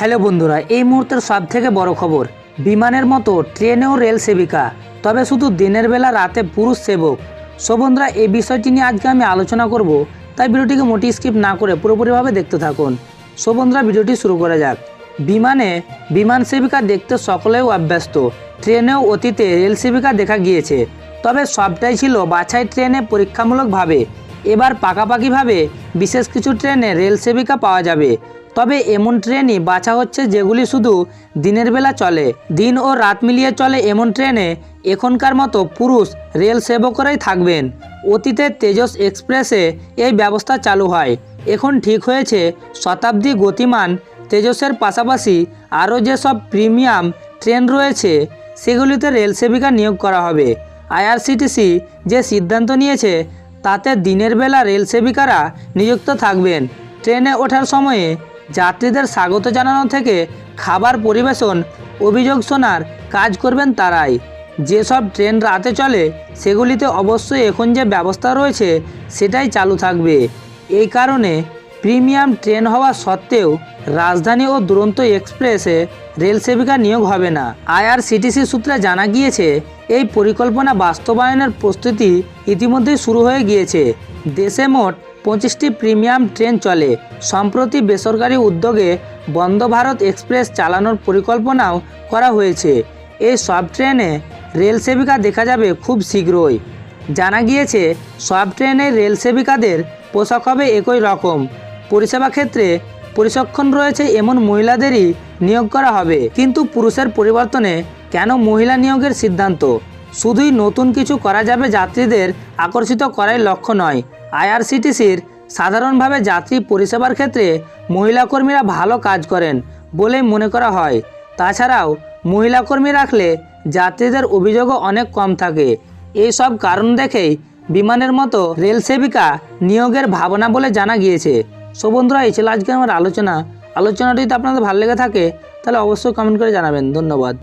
Hello বন্ধুরা, এই মুহূর্তের সবথেকে বড় খবর, বিমানের মতো ট্রেনেও রেল সেবিকা, তবে শুধু দিনের বেলা, রাতে পুরুষ সেবক। সো বন্ধুরা, এই বিষয়টি নিয়ে আজকে আমি আলোচনা করব, তাই ভিডিওটিকে মোটেই স্কিপ না করে পুরোপুরিভাবে দেখতে থাকুন। সো বন্ধুরা, ভিডিওটি শুরু করা যাক। বিমান সেবিকা দেখতে সকলেও অভ্যস্ত। ট্রেনেও অতীতে রেল সেবিকা দেখা গিয়েছে, তবে সবটাই ছিল বাছাই ট্রেনে পরীক্ষামূলকভাবে। এবার পাকাপাকিভাবে বিশেষ কিছু ট্রেনে রেল সেবিকা পাওয়া যাবে। তবে এমন ট্রেনই বাছা হচ্ছে যেগুলি শুধু দিনের বেলা চলে। দিন ও রাত মিলিয়ে চলে এমন ট্রেনে এখনকার মতো পুরুষ রেল সেবকরাই থাকবেন। অতীতে তেজস এক্সপ্রেসে এই ব্যবস্থা চালু হয়। এখন ঠিক হয়েছে শতাব্দী গতিমান তেজসের পাশাপাশি আরও যেসব প্রিমিয়াম ট্রেন রয়েছে সেগুলিতে রেল সেবিকা নিয়োগ করা হবে। আইআরসিটিসি যে সিদ্ধান্ত নিয়েছে তাতে দিনের বেলা রেল সেবিকারা নিযুক্ত থাকবেন। ট্রেনে ওঠার সময়ে যাত্রীদের স্বাগত জানানো থেকে খাবার পরিবেশন, অভিযোগ শোনার কাজ করবেন তারাই। যেসব ট্রেন রাতে চলে সেগুলিতে অবশ্যই এখন যে ব্যবস্থা রয়েছে সেটাই চালু থাকবে। এই কারণে প্রিমিয়াম ট্রেন হওয়া সত্ত্বেও রাজধানী ও দুরন্ত এক্সপ্রেসে রেল সেবিকা নিয়োগ হবে না। আইআরসিটিসি সূত্রে জানা গিয়েছে এই পরিকল্পনা বাস্তবায়নের প্রস্তুতি ইতিমধ্যেই শুরু হয়ে গিয়েছে। দেশে মোট 25টি প্রিমিয়াম ট্রেন চলে। সম্প্রতি বেসরকারি উদ্যোগে বন্দে ভারত এক্সপ্রেস চালানোর পরিকল্পনাও করা হয়েছে। এই সব ট্রেনে রেল সেবিকা দেখা যাবে খুব শীঘ্রই। জানা গিয়েছে সব ট্রেনে রেল সেবিকাদের পোশাক হবে একই রকম। পরিষেবা ক্ষেত্রে প্রশিক্ষণ রয়েছে এমন মহিলাদেরই নিয়োগ করা হবে। কিন্তু পুরুষের পরিবর্তনে কেন মহিলা নিয়োগের সিদ্ধান্ত? শুধুই নতুন কিছু করা যাবে যাত্রীদের আকর্ষিত করাই লক্ষ্য নয়। আইআরসিটিসির সাধারণভাবে যাত্রী পরিষেবার ক্ষেত্রে মহিলা কর্মীরা ভালো কাজ করেন বলেই মনে করা হয়। তাছাড়াও মহিলা কর্মী রাখলে যাত্রীদের অভিযোগও অনেক কম থাকে। এই সব কারণ দেখেই বিমানের মতো রেল সেবিকা নিয়োগের ভাবনা বলে জানা গিয়েছে। সো বন্ধুরা, এই ছিল আজকে আমার আলোচনাটি যদি আপনাদের ভালো লেগে থাকে তাহলে অবশ্যই কমেন্ট করে জানাবেন। ধন্যবাদ।